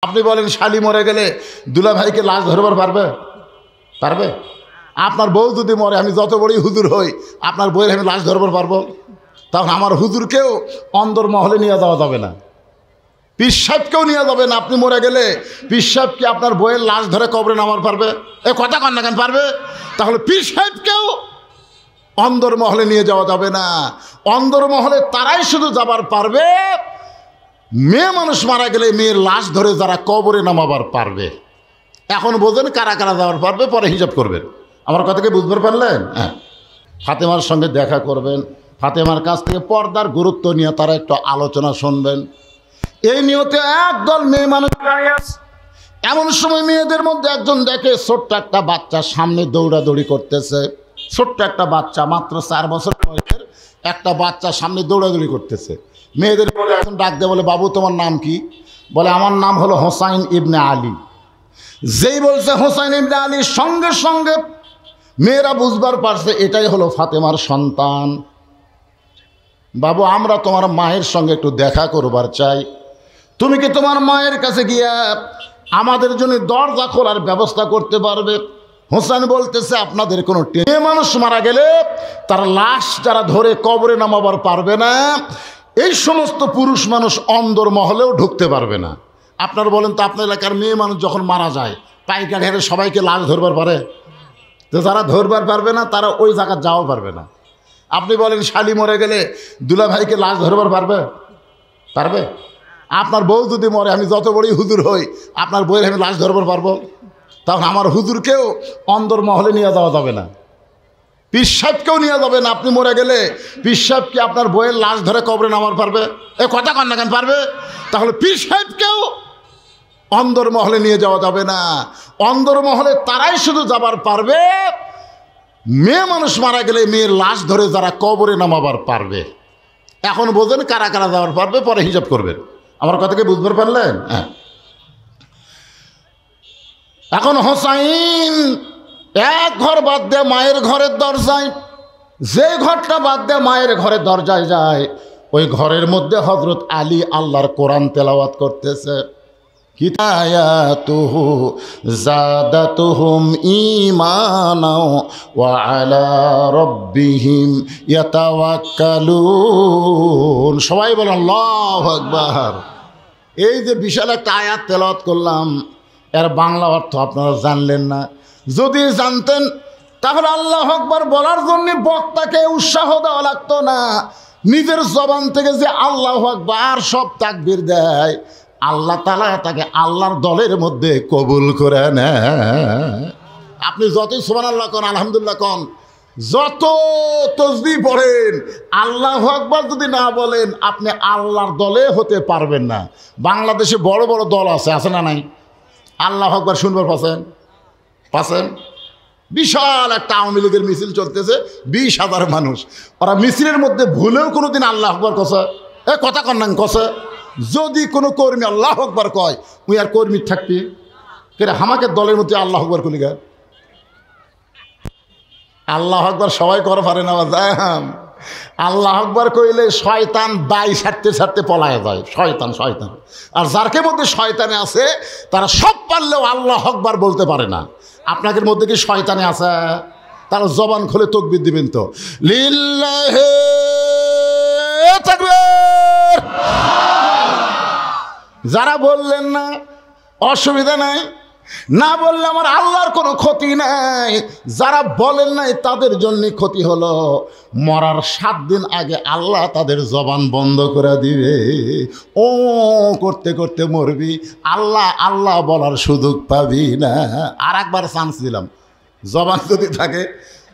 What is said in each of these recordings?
আপনি বলেন শালি মরে গেলে দুলা ভাইকে লাশ ধরবার পারবে? পারবে? আপনার বউ যদি মরে, আমি যত বড়ই হুজুর হই, আপনার বউয়ের আমি লাশ ধরবার পারবো? তখন আমার হুজুরকেও অন্দর মহলে নিয়ে যাওয়া যাবে না, পীর সাহেবকেও নিয়ে যাবে না। আপনি মরে গেলে পীর সাহেব কি আপনার বউয়ের লাশ ধরে কবরে নামার পারবে? এ কথা কন না কেন পারবে? তাহলে পীর সাহেবকেও অন্দর মহলে নিয়ে যাওয়া যাবে না। অন্দর মহলে তারাই শুধু যাবার পারবে মেয়ে মানুষ মারা গেলে মেয়ের লাশ ধরে যারা কবরে নামাবার পারবে। এখন বোঝেন কারা কারা যাওয়ার পারবে, পরে হিসাব করবেন। আমার কথাকে বুঝতে পারলেন? হ্যাঁ, ফাতেমার সঙ্গে দেখা করবেন, ফাতেমার কাছ থেকে পর্দার গুরুত্ব নিয়ে তারা একটু আলোচনা শুনবেন। এই নিয়তে একদল মেয়ে মানুষ এমন সময় মেয়েদের মধ্যে একজন দেখে ছোট্ট একটা বাচ্চা সামনে দৌড়াদৌড়ি করতেছে। ছোট্ট একটা বাচ্চা, মাত্র 4 বছর বয়সের একটা বাচ্চা সামনে দৌড়াদৌড়ি করতেছে। মেয়েদের মধ্যে একজন ডাক দিয়ে বলে, বাবু তোমার নাম কি? বলে, আমার নাম হলো হোসাইন ইবনে আলী। যেই বলছে হোসাইন ইবনে আলী, সঙ্গে সঙ্গে মেয়েরা বুঝবার পারছে এটাই হলো ফাতেমার সন্তান। বাবু, আমরা তোমার মায়ের সঙ্গে একটু দেখা করবার চাই, তুমি কি তোমার মায়ের কাছে গিয়া আমাদের জন্য দরজা খোলার ব্যবস্থা করতে পারবে? হোসেন বলতেছে, আপনাদের কোনো মেয়ে মানুষ মারা গেলে তার লাশ যারা ধরে কবরে নামাবার পারবে না, এই সমস্ত পুরুষ মানুষ অন্দর মহলেও ঢুকতে পারবে না। আপনার বলেন তো, আপনার এলাকার মেয়ে মানুষ যখন মারা যায়, পাইকারি হারে সবাইকে লাশ ধরবার পারে? তো যারা ধরবার পারবে না তারা ওই জায়গা যাওয়া পারবে না। আপনি বলেন শালি মরে গেলে দুলা ভাইকে লাশ ধরবার পারবে? পারবে? আপনার বউ যদি মরে, আমি যত বড়ই হুজুর হই, আপনার বউয়ের আমি লাশ ধরবার পারবো? তখন আমার হুজুরকেও অন্দর মহলে নিয়ে যাওয়া যাবে না, পীর সাহেবকেও নিয়ে যাবে না। আপনি মরে গেলে পীর সাহেব কি আপনার বউয়ের লাশ ধরে কবরে নামার পারবে? এ কথা কন না কেন পারবে? তাহলে পীর সাহেবকেও অন্দর মহলে নিয়ে যাওয়া যাবে না। অন্দর মহলে তারাই শুধু যাবার পারবে মেয়ে মানুষ মারা গেলে মেয়ের লাশ ধরে যারা কবরে নামাবার পারবে। এখন বোঝেন কারা কারা যাওয়ার পারবে, পরে হিসাব করবেন। আমার কথাকে বুঝতে পারলেন? হ্যাঁ। এখন হোসাইন এক ঘর বাদ দিয়ে মায়ের ঘরের দরজায়, যে ঘরটা বাদ দিয়ে মায়ের ঘরের দরজায় যায়, ওই ঘরের মধ্যে হযরত আলী আল্লাহর কোরআন তেলাওয়াত করতেছে। কিতায়াতুহু জাদাতুহুম ঈমানাও ওয়া আলা রাব্বিহিম ইয়াতাওয়াক্কালুন। সবাই বলেন আল্লাহু আকবার। এই যে বিশাল একটা আয়াত তেলাওয়াত করলাম, এর বাংলা অর্থ আপনারা জানলেন না। যদি জানতেন তাহলে আল্লাহু আকবার বলার জন্য বক্তাকে উৎসাহ দেওয়া লাগতো না। নিজের জবান থেকে যে আল্লাহু আকবার সব তাকবীর দেয়, আল্লাহ তাআলা তাকে আল্লাহর দলের মধ্যে কবুল করে নেয়। আপনি যতই সুবহানাল্লাহ কোন, আলহামদুলিল্লাহ কোন, যত তাসবিহ পড়েন, আল্লাহু আকবার যদি না বলেন, আপনি আল্লাহর দলে হতে পারবেন না। বাংলাদেশে বড় বড় দল আছে না নাই? আল্লাহু আকবার শুনবার পাচ্ছেন? বিশাল একটা আওয়ামী লীগের মিছিল চলতেছে, 20,000 মানুষ। ওরা মিছিলের মধ্যে ভুলেও কোনোদিন আল্লাহু আকবার কছে? এ কথা কন না কছে? যদি কোনো কর্মী আল্লাহু আকবার কয়, ওই আর কর্মী থাকবি কেন? আমাকে দলের মধ্যে আল্লাহু আকবার কলি গা। আল্লাহু আকবার সবাই করা পারে না। আল্লাহু আকবার কইলে শয়তান দায় ছাড়তে ছাড়তে পলায় যায়। শয়তান আর যারকে মধ্যে শয়তানে আছে, তারা সব পারলেও আল্লাহু আকবার বলতে পারে না। আপনাদের মধ্যে কি শয়তানে আছে? তারা জবান খুলে তাকবীর দিবেন তো, লিল্লাহি তাকবীর। যারা বললেন না, অসুবিধা নাই, না বললে আমার আল্লাহর কোনো ক্ষতি নাই। যারা বলেন নাই তাদের জন্য ক্ষতি হলো, মরার 7 দিন আগে আল্লাহ তাদের জবান বন্ধ করে দিবে। ও করতে করতে মরবি, আল্লাহ আল্লাহ বলার সুযোগ পাবি না। আর একবার চান্স দিলাম, জবান যদি থাকে,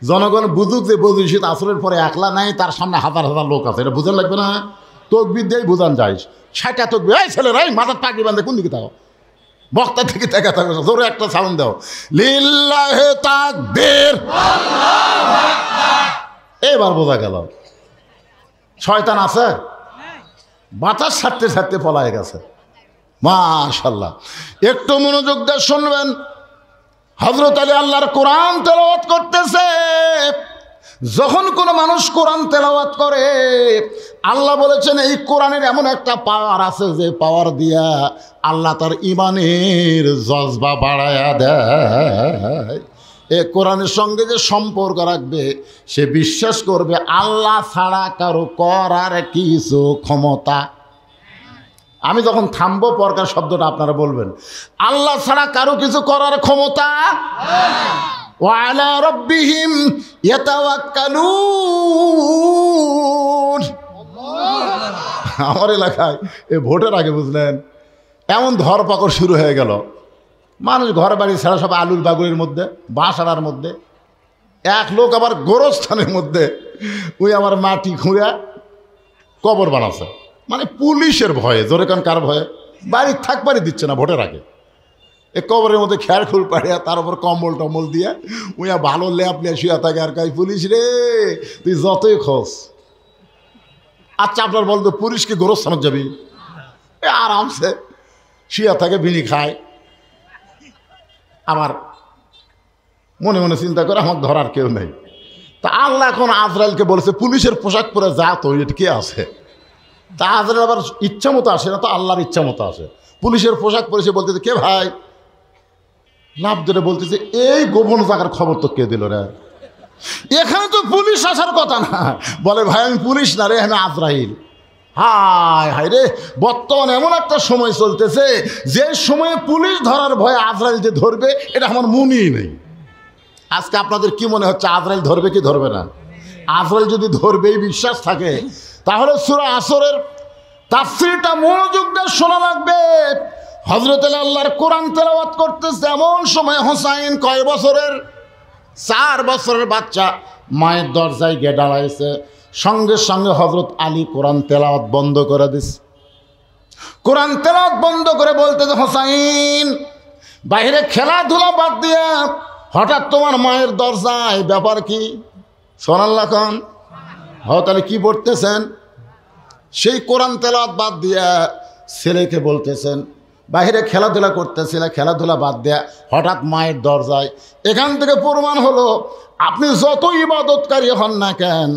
জনগণ বুঝুক যে বদরিশীত আসরের পরে একলা নাই, তার সামনে হাজার হাজার লোক আছে, এটা বুঝান লাগবে না? তকবীর দিয়েই বুঝান যায়। 60টা তকবীর, এই ছেলে রাই মাথার পাগড়ি বাঁধে কোন দিকে থাকো, বক্তা থেকে দেখা থাকবে, জোরে একটা সাউন্ড দাও, লিল্লাহি তাকবীর। এবার বোঝা গেল শয়তান আছে, বাতাস ছাড়তে ছাড়তে পলায় গেছে। মাশাআল্লাহ। একটু মনোযোগ দিয়ে শুনবেন। হযরত আলী আল্লাহর কোরআন তেলাওয়াত করতেছে, যখন কোনো মানুষ কোরআন তেলাওয়াত করে আল্লাহ বলেছেন এই কোরআনের এমন একটা পাওয়ার আছে যে পাওয়ার দিয়া আল্লাহ তার ইমানের জজবা বাড়ায়া দেয়। এ কোরআনের সঙ্গে যে সম্পর্ক রাখবে সে বিশ্বাস করবে আল্লাহ ছাড়া কারো করার কিছু ক্ষমতা। আমি যখন থামবো পরকার শব্দটা আপনারা বলবেন, আল্লাহ ছাড়া কারো কিছু করার ক্ষমতা। ওয়ালা রব্বিহিম ইয়াতাওয়াক্কালুন। আমার এলাকায় এ ভোটের আগে বুঝলেন এমন ধরপাকড় শুরু হয়ে গেল, মানুষ ঘর বাড়ি ছাড়া সব আলুর বাগুড়ির মধ্যে, বাঁশাড়ার মধ্যে। এক লোক আবার গোরস্থানের মধ্যে ওই আমার মাটি খুঁড়া কবর বানাচ্ছে, মানে পুলিশের ভয়ে। জোরে কান কার ভয়ে? বাড়ির থাকবারই দিচ্ছে না ভোটের আগে। এ কবরের মধ্যে খেয়ার খুল পাড়িয়া তার উপর কম্বল টম্বল দিয়ে উইয়া ভালো ল্যাপ নিয়ে শুয়া থাকে। আর কয় পুলিশ রে তুই যতই খোঁজ। আচ্ছা আপনার বলতো পুলিশকে গোরস্থানে যাবি? আরামসে শুয়া থাকে, বিড়ি খায়, আবার মনে মনে চিন্তা করে আমার ধরার কেউ নেই। তা আল্লাহ এখন আজরাইলকে বলেছে পুলিশের পোশাক পরে যা, তো কে আছে? তা আজরাইল আবার ইচ্ছা মতো আসে না, তো আল্লাহর ইচ্ছা মতো আসে। পুলিশের পোশাক পরেছে, বলতেছে কে ভাই? লাভ ধরে বলতেছে এই গোপন জায়গার খবর তো কে দিল রে? এখানে তো পুলিশ আসার কথা না। বলে ভাই আমি পুলিশ না রে, আমি আজরাইল। হায় হায় রে, বর্তমান এমন একটা সময় চলতেছে যে সময়ে পুলিশ ধরার ভয়ে আজরাইল যে ধরবে এটা আমার মনেই নেই। আজকে আপনাদের কি মনে হচ্ছে আজরাইল ধরবে কি ধরবে না? আজরাইল যদি ধরবেই বিশ্বাস থাকে তাহলে সূরা আসরের তাফসীরটা মনোযোগ দিয়ে শোনা লাগবে। হযরত আল্লাহর কোরআন তেলাওয়াত করতেছে এমন সময় হোসাইন কয় বছরের? 4 বছরের বাচ্চা মায়ের দরজায় গিয়ে দাঁড়াইছে। সঙ্গে সঙ্গে হযরত আলী কোরআন তেলাওয়াত বন্ধ করে দিছে। কোরআন তেলাওয়াত বন্ধ করে বলতেছে হোসাইন বাইরে খেলাধুলা বাদ দিয়া হঠাৎ তোমার মায়ের দরজায়, ব্যাপার কি? সুবহানাল্লাহ খান। তাহলে কি পড়তেছেন? সেই কোরআন তেলাওয়াত বাদ দিয়া ছেলেকে বলতেছেন বাইরে খেলাধুলা করতেছিল, খেলাধুলা বাদ দেয়া হঠাৎ মায়ের দরজায়। এখান থেকে প্রমাণ হলো আপনি যত ইবাদতকারী হন না কেন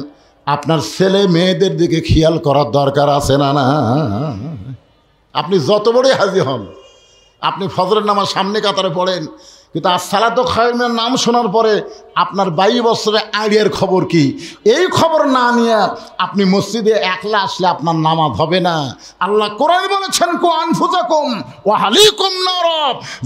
আপনার ছেলে মেয়েদের দিকে খেয়াল করার দরকার আছে না? না, আপনি যত বড়ই হাজি হন, আপনি ফজরের নামাজ সামনে কাতারে পড়েন, কিন্তু আসসালাতু খায়রুম মিনান নাম শোনার পরে আপনার 22 বছরের আইডিয়ার খবর কি? এই খবর না নিয়ে আপনি মসজিদে একলা আসলে আপনার নামাজ হবে না। আল্লাহ কোরআনে বলেছেন কু আনফুসাকুম ওয়া আহলিকুম নার,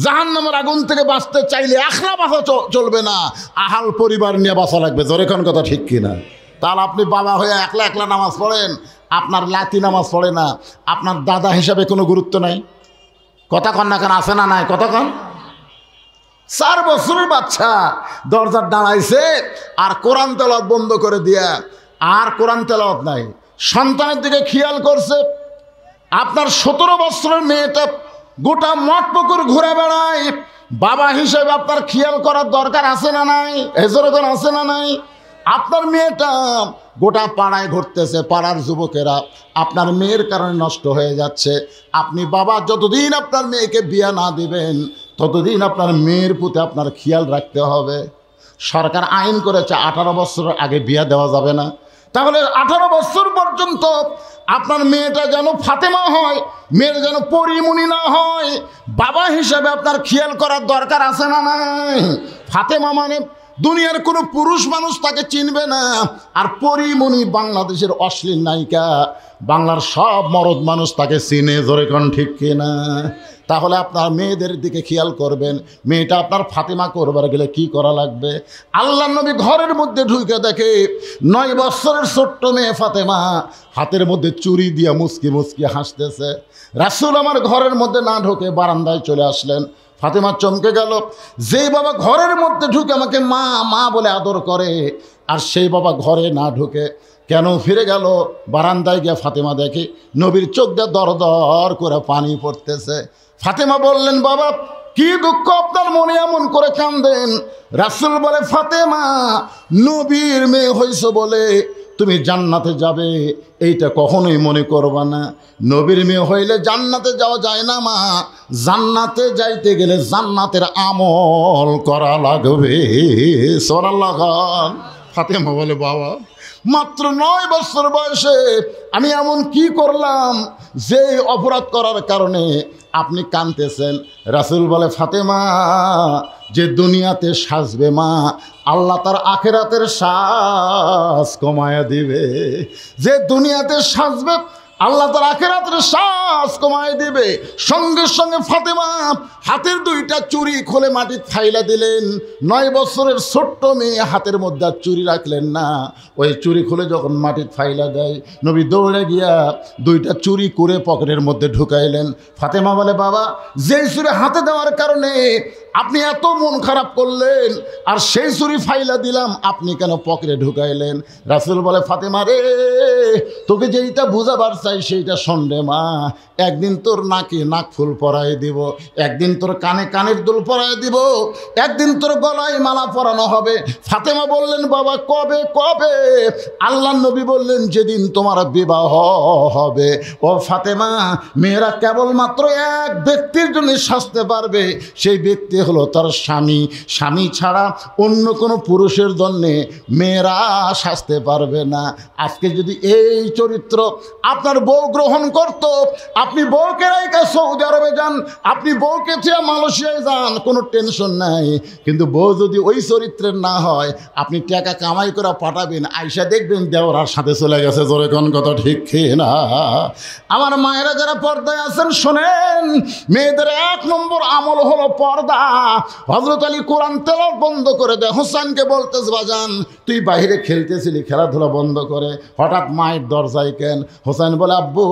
জাহান্নামের আগুন থেকে বাঁচতে চাইলে একলা বাঁচা চলবে না, আহাল পরিবার নিয়ে বাঁচা লাগবে। জোরে কোন কথা ঠিক কিনা? তাহলে আপনি বাবা হয়ে একলা একলা নামাজ পড়েন, আপনার লাতি নামাজ পড়ে না, আপনার দাদা হিসাবে কোনো গুরুত্ব নাই। কথা কন না কেন? আছে না নাই? কথা কন। 4 বছরের বাচ্চা দরজার দাঁড়াইছে আর কোরআন তেলাওয়াত বন্ধ করে দিয়া আর কোরআন তেলাওয়াত নাই। সন্তানের দিকে খেয়াল করছে। আপনার 17 বছরের মেয়েটা গোটা মঠ পুকুর ঘুরে বেড়ায়, বাবা হিসেবে আপনার খেয়াল করার দরকার আছে না নাই? এজরকন আছে না নাই? আপনার মেয়েটা গোটা পাড়ায় ঘুরতেছে, পাড়ার যুবকেরা আপনার মেয়ের কারণে নষ্ট হয়ে যাচ্ছে। আপনি বাবা যতদিন আপনার মেয়েকে বিয়ে না দিবেন ততদিন আপনার মেয়ের প্রতি আপনার খেয়াল রাখতে হবে। সরকার আইন করেছে 18 বছরের আগে বিয়ে দেওয়া যাবে না। তাহলে 18 বছর পর্যন্ত আপনার মেয়েটা যেন ফাতেমা হয়, মেয়ের যেন পরিমণি না হয়, বাবা হিসেবে আপনার খেয়াল করার দরকার আছে না নাই? ফাতেমা মানে দুনিয়ার কোনো পুরুষ মানুষ তাকে চিনবে না, আর পরিমণি বাংলাদেশের অশ্লীল নায়িকা, বাংলার সব মরদ মানুষ তাকে চিনে। জোরে কোন ঠিক কিনা? তাহলে আপনার মেয়েদের দিকে খেয়াল করবেন। মেয়েটা আপনার ফাতেমা করবার গেলে কি করা লাগবে? আল্লাহ নবী ঘরের মধ্যে ঢুকে দেখে 9 বছরের ছোট্ট মেয়ে ফাতেমা হাতের মধ্যে চুরি দিয়ে মুচকি মুচকি হাসতেছে। রাসূল আমার ঘরের মধ্যে না ঢুকে বারান্দায় চলে আসলেন। ফাতেমা চমকে গেল। যেই বাবা ঘরের মধ্যে ঢুকে আমাকে মা মা বলে আদর করে, আর সেই বাবা ঘরে না ঢুকে কেন ফিরে গেল? বারান্দায় গিয়ে ফাতেমা দেখে নবীর চোখ দিয়ে দর দর করে পানি পড়তেছে। ফাতেমা বললেন বাবা কি দুঃখ আপনার মনে এমন করে কাঁদেন? রাসূল বলে ফাতেমা নবীর মেয়ে হইছো বলে তুমি জান্নাতে যাবে এইটা কখনোই মনে করবা না। নবীর মেয়ে হইলে জান্নাতে যাওয়া যায় না মা, জান্নাতে যাইতে গেলে জান্নাতের আমল করা লাগবে। সুবহানাল্লাহ। ফাতেমা বলে, বাবা মাত্র 9 বছর বয়সে আমি এমন কি করলাম যে অপরাধ করার কারণে আপনি কাঁদতেছেন? রাসূল বলে, ফাতেমা, যে দুনিয়াতে সাজবে মা, আল্লাহ তার আখিরাতের সাজ কমায়া দিবে। যে দুনিয়াতে সাজবে, আল্লাহ তার আখিরাতের সাজ কমায় দিবে। সঙ্গে সঙ্গে ফাতেমা হাতের 2টা চুড়ি খুলে মাটি ফাইলা দিলেন। 9 বছরের ছোট্ট মেয়ে হাতের মধ্যে চুড়ি রাখলেন না, ওই চুড়ি খুলে যখন মাটি ফাইলা দেয়, নবী দৌড়ে গিয়া 2টা চুড়ি করে পকেটের মধ্যে ঢুকাইলেন। ফাতেমা বলে, বাবা, যেই চুড়ি হাতে দেওয়ার কারণে আপনি এত মন খারাপ করলেন, আর সেই চুরি ফাইলা দিলাম, আপনি কেন পকেটে ঢুকাইলেন? রাসূল বলে, ফাতেমা রে, তোকে যেইটা বুঝাবার চাই সেইটা শোন রে মা। একদিন তোর নাকে নাক ফুল পরাই দিব, একদিন তোর কানে কানের দুল পরাই দিব, একদিন তোর গলায় মালা পরানো হবে। ফাতেমা বললেন, বাবা কবে কবে? আল্লাহর নবী বললেন, যেদিন তোমার বিবাহ হবে। ও ফাতেমা, মেয়েরা কেবলমাত্র এক ব্যক্তির জন্য সাজতে পারবে, সেই ব্যক্তি হলো তার স্বামী। স্বামী ছাড়া অন্য কোনো পুরুষের জন্যে মেয়েরা সাজতে পারবে না। আজকে যদি এই চরিত্র আপনার বউ গ্রহণ করত, আপনি বউকে রাইখা সৌদি আরবে যান, আপনি বউকে চেয়ে মালয়েশিয়ায় যান, কোনো টেনশন নাই। কিন্তু বউ যদি ওই চরিত্রের না হয়, আপনি টাকা কামাই করে পাঠাবেন, আইসা দেখবেন দেওরার সাথে চলে গেছে। জোরে কোন কথা ঠিক না? আমার মায়েরা যারা পর্দায় আছেন শোনেন, মেয়েদের 1 নম্বর আমল হলো পর্দা। হযরত আলী কোরআন তেলাওয়াত বন্ধ করে দেয়। হোসেনকে বলতেছ, বাজান তুই বাইরে খেলতেছিলি, খেলাধুলা বন্ধ করে হঠাৎ মায়ের দরজায় কেন? হোসেন বলে, আব্বু,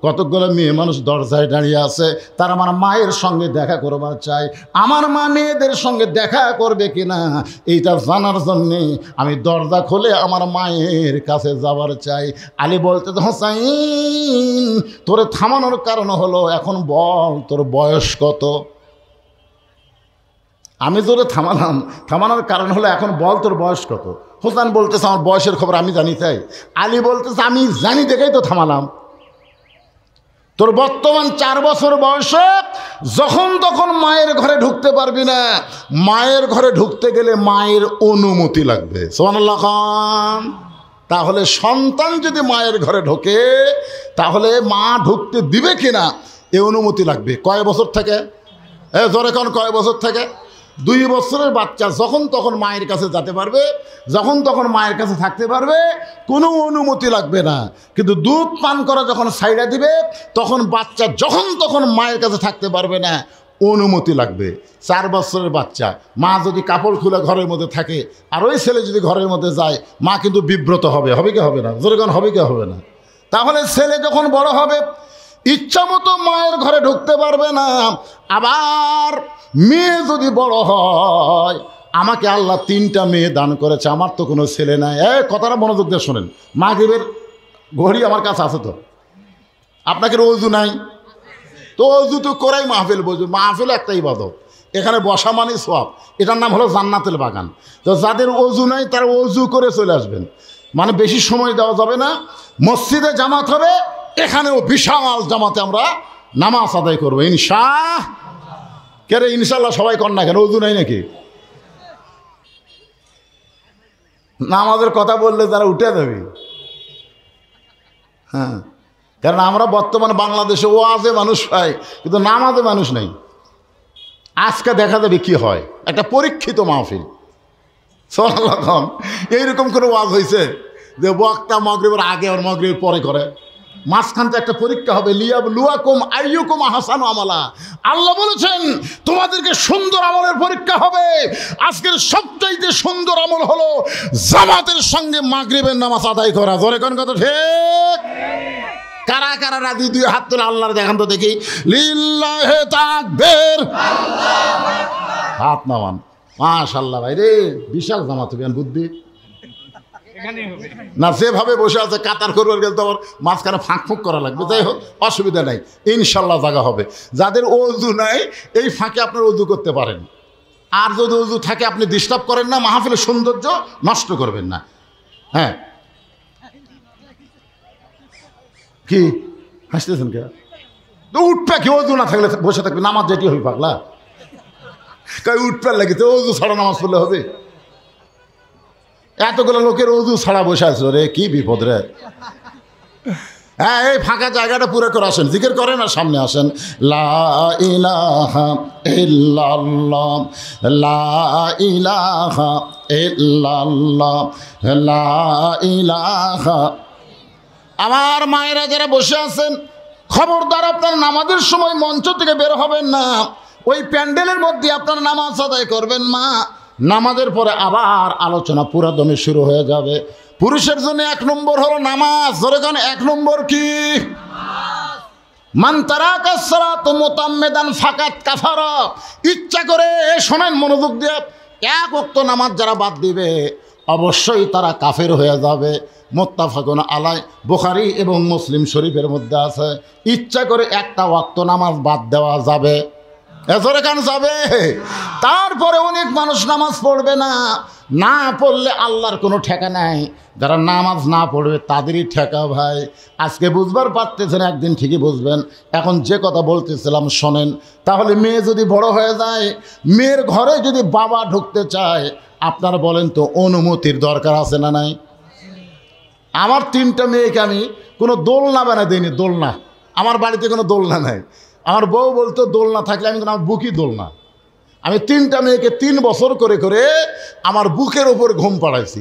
কতগুলো মেয়ে মানুষ দরজায় দাঁড়িয়ে আছে, তার আমার মায়ের সঙ্গে দেখা করবার চাই। আমার মা মেয়েদের সঙ্গে দেখা করবে কিনা এইটা জানার জন্যে আমি দরজা খুলে আমার মায়ের কাছে যাবার চাই। আলী বলতে, হোসাইন, তোরে থামানোর কারণ হলো, এখন বল তোর বয়স কত? আমি তোরে থামানোর কারণ হলো, এখন বল তোর বয়স কত? হোসেন বলতেছে, আমার বয়সের খবর আমি জানি চাই। আলী বলতেছে, আমি জানি দেখেই তো থামালাম। তোর বর্তমান 4 বছর বয়সে যখন তখন মায়ের ঘরে ঢুকতে পারবি না। মায়ের ঘরে ঢুকতে গেলে মায়ের অনুমতি লাগবে। সুবহানাল্লাহ খান। তাহলে সন্তান যদি মায়ের ঘরে ঢোকে, তাহলে মা ঢুকতে দিবে কিনা এ অনুমতি লাগবে। কয় বছর থেকে? জোরে কোন, কয় বছর থেকে? 2 বছরের বাচ্চা যখন তখন মায়ের কাছে যেতে পারবে, যখন তখন মায়ের কাছে থাকতে পারবে, কোনো অনুমতি লাগবে না। কিন্তু দুধ পান করা যখন ছাইড়া দিবে, তখন বাচ্চা যখন তখন মায়ের কাছে থাকতে পারবে না, অনুমতি লাগবে। 4 বছরের বাচ্চা মা যদি কাপড় খুলে ঘরের মধ্যে থাকে, আর ওই ছেলে যদি ঘরের মধ্যে যায়, মা কিন্তু বিব্রত হবে। হবে কি হবে না? জোরে কোন, হবে কি হবে না? তাহলে ছেলে যখন বড় হবে, ইচ্ছা মতো মায়ের ঘরে ঢুকতে পারবে না। আবার মেয়ে যদি বড় হয়, আমাকে আল্লাহ 3টা মেয়ে দান করেছে, আমার তো কোনো ছেলে নাই। কথাটা মনোযোগ দিয়ে শোনেন। মাগরিবের ঘড়ি আমার কাছে আছে তো, আপনাকে অজু নাই তো? অজু তো করাই মাহফিল বসবে। মাহফিল একটা ইবাদত, এখানে বসা মানে সওয়াব। এটার নাম হলো জান্নাতুল বাগান। তো যাদের অজু নাই তারা অজু করে চলে আসবেন, মানে বেশি সময় দেওয়া যাবে না। মসজিদে জামাত হবে, এখানেও বিশাল জামাতে আমরা নামাজ আদায় করবো কে রে ইনশাল্লাহ। সবাই কর না কেন? অজু নাই নাকি? নামাজের কথা বললে তারা উঠে যাবে। হ্যাঁ, কারণ আমরা বর্তমান বাংলাদেশে ওয়াজে মানুষ পাই, কিন্তু নামাজে মানুষ নাই। আজকে দেখা যাবে কি হয়। একটা পরীক্ষিত মাহফিল। সুবহানাল্লাহ। এইরকম করে ওয়াজ হয়েছে যে বক্তা মাগরিবের আগে আর মাগরিবের পরে করে, মাঝখানতে একটা পরীক্ষা হবে। লিয়াবলুয়াকুম আইয়ুকুম আহসানু আমালা। আল্লাহ বলেছেন তোমাদেরকে সুন্দর আমলের পরীক্ষা হবে। আজকের সবচাইতে সুন্দর আমল হলো জামাতের সঙ্গে মাগরিবের নামাজ আদায় করা। জোরে কোন কথা ঠিক? কারা কারা রাজি? 2 হাত তুলে আল্লাহর দেখান তো দেখি। লিল্লাহি তাকবীর, হাত নামান। মাশাআল্লাহ ভাই রে, বিশাল জামাত হবে। বুদ্ধি না, যেভাবে বসে আছে কাতার করবার গেলে তো আবার মাঝখানে ফাঁক ফুঁক করা লাগবে। যাই হোক, অসুবিধা নাই, ইনশাল্লাহ জায়গা হবে। যাদের অজু নাই, এই ফাঁকে আপনার অজু করতে পারেন। আর যদি অজু থাকে, আপনি ডিস্টার্ব করেন না, মাহফিলের সৌন্দর্য নষ্ট করবেন না। হ্যাঁ, কি হাসতেছেন কে? তো উঠপে কি? অজু না থাকলে বসে থাকবে, নামাজ যেটি হই পাগলা। উঠপে লাগে তো অজু ছাড়া নামাজ পড়লে হবে? এতগুলো লোকের অজু ছাড়া বসে আছো রে, কি বিপদ রে। হ্যাঁ, এই ফাঁকা জায়গাটা পুরো করে আসেন, জিকির করেন আর সামনে আসেন। লা ইলাহা ইল্লাল্লাহ, লা ইলাহা ইল্লাল্লাহ, লা ইলাহা। আমার মায়েরা যারা বসে আছেন, খবরদার আপনার নামাজের সময় মঞ্চ থেকে বের হবেন না, ওই প্যান্ডেলের মধ্যে আপনার নামাজ আদায় করবেন। মা, নামাজের পরে আবার আলোচনা পুরো দমে শুরু হয়ে যাবে। পুরুষের জন্য 1 নম্বর হলো নামাজ। ধরে কারণ 1 নম্বর কি? মান তারাকা সালাত মুতাম্মিদান ফাকাত কাফারা। ইচ্ছা করে শোনেন, মনোযোগ দিয়ে, 1 ওয়াক্ত নামাজ যারা বাদ দিবে অবশ্যই তারা কাফের হয়ে যাবে। মুত্তাফাকুন আলাই, বুখারী এবং মুসলিম শরীফের মধ্যে আছে, ইচ্ছা করে 1টা ওয়াক্ত নামাজ বাদ দেওয়া যাবে, এজরে কান যাবে। তারপরে অনেক মানুষ নামাজ পড়বে না, না পড়লে আল্লাহর কোনো ঠেকা নাই। যারা নামাজ না পড়বে তাদেরই ঠেকা ভাই। আজকে বুঝবার পারতেছেন, একদিন ঠিকই বুঝবেন। এখন যে কথা বলতেছিলাম শোনেন। তাহলে মেয়ে যদি বড় হয়ে যায়, মেয়ের ঘরে যদি বাবা ঢুকতে চায়, আপনারা বলেন তো অনুমতির দরকার আছে না নাই? আমার 3টা মেয়েকে আমি কোনো দোলনা বানাই দিইনি। দোলনা, আমার বাড়িতে কোনো দোলনা নাই। আমার বউ বলতো দোলনা থাকলে আমি, আমার বুকই দোলনা। আমি 3টা মেয়েকে 3 বছর করে করে আমার বুকের ওপর ঘুম পাড়াইছি।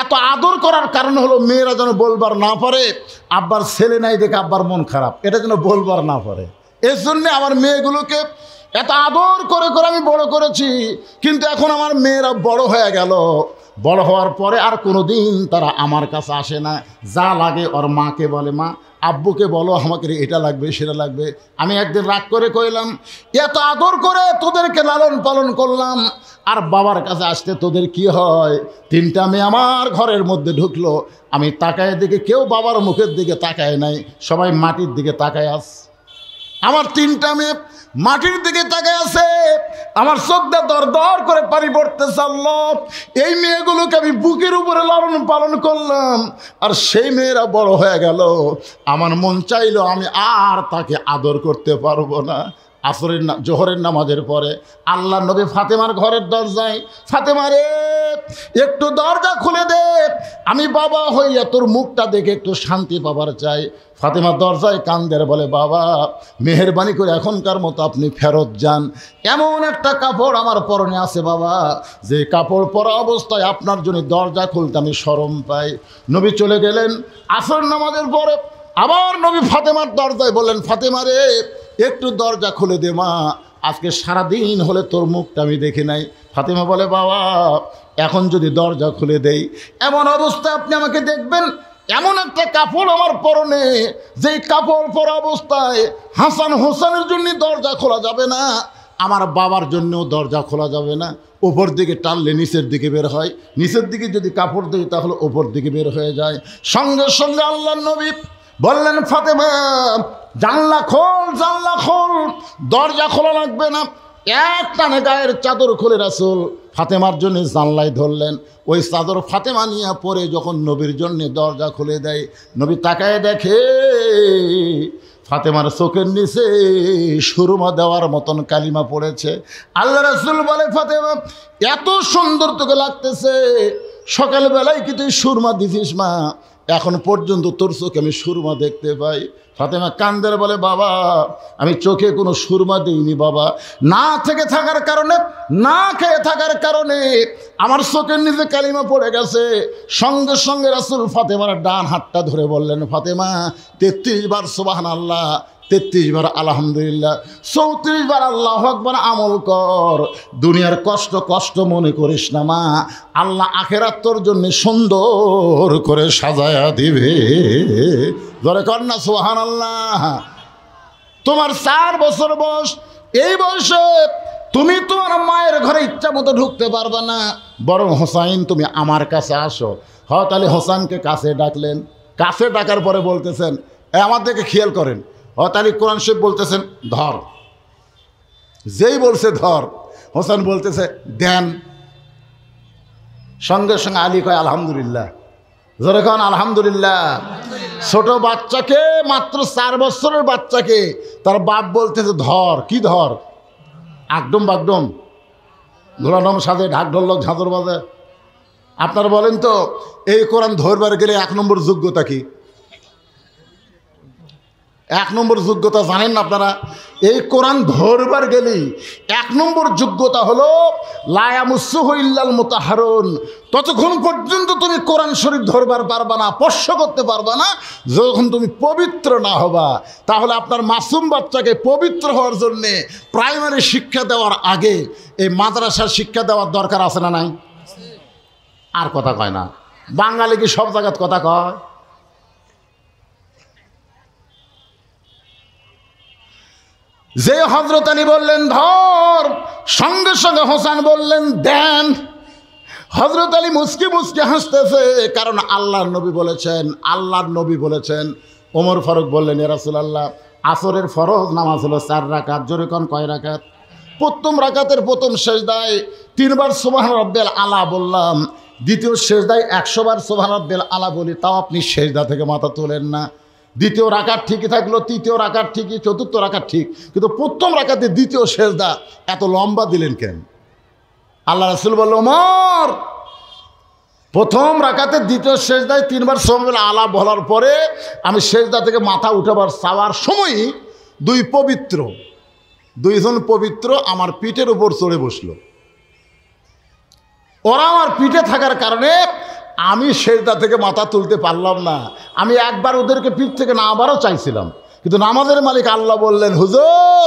এত আদর করার কারণ হলো মেয়েরা যেন বলবার না পারে আব্বার ছেলে নাই দেখে আব্বার মন খারাপ, এটা যেন বলবার না পারে। এর জন্যে আমার মেয়েগুলোকে এত আদর করে করে আমি বড় করেছি। কিন্তু এখন আমার মেয়েরা বড় হয়ে গেল, বড় হওয়ার পরে আর কোনো দিন তারা আমার কাছে আসে না। যা লাগে ওর মাকে বলে, মা আব্বুকে বলো আমাকে এটা লাগবে সেটা লাগবে। আমি একদিন রাগ করে কইলাম, এত আদর করে তোদেরকে লালন পালন করলাম, আর বাবার কাছে আসতে তোদের কি হয়? 3টা মেয়ে আমার ঘরের মধ্যে ঢুকলো, আমি তাকায় দিকে, কেউ বাবার মুখের দিকে তাকায় নাই, সবাই মাটির দিকে তাকায় আস। আমার 3টা মেয়ে মাটির দিকে তাকায় আছে, আমার চোখটা দর দর করে পানি পড়তেছে। আল্লাহ, এই মেয়েগুলোকে আমি বুকের উপরে লালন পালন করলাম, আর সেই মেয়েরা বড় হয়ে গেল। আমার মন চাইলো আমি আর তাকে আদর করতে পারবো না। আসরের জোহরের নামাজের পরে আল্লাহ নবী ফাতেমার ঘরের দরজায়, ফাতেমা রে একটু দরজা খুলে দে, আমি বাবা হইয়া তোর মুখটা দেখে একটু শান্তি পাবার চাই। ফাতেমা দরজায় কান্দের, বলে বাবা মেহেরবানি করে এখনকার মতো আপনি ফেরত যান। এমন একটা কাপড় আমার পরনে আছে বাবা, যে কাপড় পরা অবস্থায় আপনার জন্য দরজা খুলতে আমি শরম পাই। নবী চলে গেলেন। আসর নামাজের পরে আবার নবী ফাতেমার দরজায় বললেন, ফাতেমা রে একটু দরজা খুলে দে মা, আজকে সারাদিন হলে তোর মুখটা আমি দেখি নাই। ফাতেমা বলে, বাবা এখন যদি দরজা খুলে দেই, এমন অবস্থায় আপনি আমাকে দেখবেন, এমন একটা কাপড় আমার পরনে, যেই কাপড় পরা অবস্থায় হাসান হোসেনের জন্য দরজা খোলা যাবে না, আমার বাবার জন্যও দরজা খোলা যাবে না। ওপর দিকে টানলে নিচের দিকে বের হয়, নিচের দিকে যদি কাপড় দিই তাহলে ওপর দিকে বের হয়ে যায়। সঙ্গে সঙ্গে আল্লাহর নবী বললেন, ফাতেমা জানলা খোল, জানলা খোল, দরজা খোলা লাগবে না। এক টানে গায়ের চাদর খুলে রাসূল ফাতেমার জন্য জানলায় ধরলেন। ওই চাদর ফাতেমা নিয়ে পরে যখন নবীর জন্য দরজা খুলে দেয়, নবী তাকায় দেখে ফাতেমার চোখের নিচে সুরমা দেওয়ার মতন কালিমা পড়েছে। আল্লাহ রাসূল বলে, ফাতেমা এত সুন্দর তোকে লাগতেছে, সকালবেলায় কি তুই সুরমা দিছিস মা? এখন পর্যন্ত তোর চোখে আমি সুরমা দেখতে পাই। ফাতেমা কান্দের, বলে বাবা আমি চোখে কোনো সুরমা দিইনি বাবা, না থেকে থাকার কারণে, না খেয়ে থাকার কারণে আমার চোখের নিচে কালিমা পড়ে গেছে। সঙ্গে সঙ্গে রাসূল ফাতেমার ডান হাতটা ধরে বললেন, ফাতেমা 33 বার সুবহানাল্লাহ, 33 বার আলহামদুলিল্লাহ, 34 বার আল্লাহু আকবার আমল কর। দুনিয়ার কষ্ট কষ্ট মনে করিস না মা, আল্লাহ আখেরাত তোর জন্য সুন্দর করে সাজায়া দিবে। ধরে কর না সুবহানাল্লাহ। তোমার 4 বছর বয়স, এই বয়সে তুমি তোমার মায়ের ঘরে ইচ্ছা মতো ঢুকতে পারবে না, বরং হোসাইন তুমি আমার কাছে আসো। তাহলে হোসাইনকে কাছে ডাকলেন। কাছে ডাকার পরে বলতেছেন, আমার দিকে খেয়াল করেন, তাহলে কোরআন শরীফ বলতেছেন ধর, যেই বলছে ধর, হোসেন বলতেছে দেন। সঙ্গে সঙ্গে আলী কয় আলহামদুলিল্লাহ। জোরে কন আলহামদুলিল্লাহ। ছোট বাচ্চাকে, মাত্র 4 বছরের বাচ্চাকে তার বাপ বলতেছে ধর। কি ধর? আকডম বাগডম, ঘোড়াডম সাজে, ঢাক ঢোলক ঝাঁঝর বাজে। আপনারা বলেন তো এই কোরআন ধরবার গেলে 1 নম্বর যোগ্যতা কি? 1 নম্বর যোগ্যতা জানেন না আপনারা? এই কোরআন ধরবার গেলেই 1 নম্বর যোগ্যতা হলো লা ইয়ামাসসুহু ইল্লাল মুতাহহারুন। ততক্ষণ পর্যন্ত তুমি কোরআন শরীফ ধরবার পারবা না, স্পর্শ করতে পারবা না যখন তুমি পবিত্র না হবা। তাহলে আপনার মাসুম বাচ্চাকে পবিত্র হওয়ার জন্যে প্রাইমারি শিক্ষা দেওয়ার আগে এই মাদ্রাসার শিক্ষা দেওয়ার দরকার আছে না নাই? আর কথা কয় না। বাঙালি কি সব জায়গাত কথা কয়? যে হযরত আলী বললেন ধর, সঙ্গে সঙ্গে হোসেন বললেন দেন। হযরত আলী মুস্কি মুস্কি হাসতেছে, কারণ আল্লাহর নবী বলেছেন, আল্লাহর নবী বলেছেন। ওমর ফারুক বললেন, ইয়া রাসূলুল্লাহ, আসরের ফরজ নামাজ হলো 4 রাকাত। জোরে কোন কয় রাকাত? প্রথম রাকাতের প্রথম সেজদায় 3 বার সুবহান রাব্বিল আলা বললাম, দ্বিতীয় সেজদায় 100 বার সুবহান রাব্বিল আলা বলি, তাও আপনি সেজদা থেকে মাথা তোলেন না। দ্বিতীয় রাকাত ঠিকই থাকলো, তৃতীয় রাকাত ঠিকই, চতুর্থ রাকাত ঠিক, কিন্তু প্রথম রাকাতে দ্বিতীয় সেজদা এত লম্বা দিলেন কেন? আল্লাহ রাসূল বলল, ওমর, প্রথম রাকাতে দ্বিতীয় সেজদায় 3 বার সুবহানাল্লাহ আলা বলার পরে আমি সেজদা থেকে মাথা উঠাবার চাওয়ার সময়ই দুইজন পবিত্র আমার পিঠের উপর চড়ে বসলো। ওরা আমার পিঠে থাকার কারণে আমি সেজদা থেকে মাথা তুলতে পারলাম না। আমি একবার ওদেরকে পিঠ থেকে নামাবারও চাইছিলাম, কিন্তু নামাজের মালিক আল্লাহ বললেন, হুজুর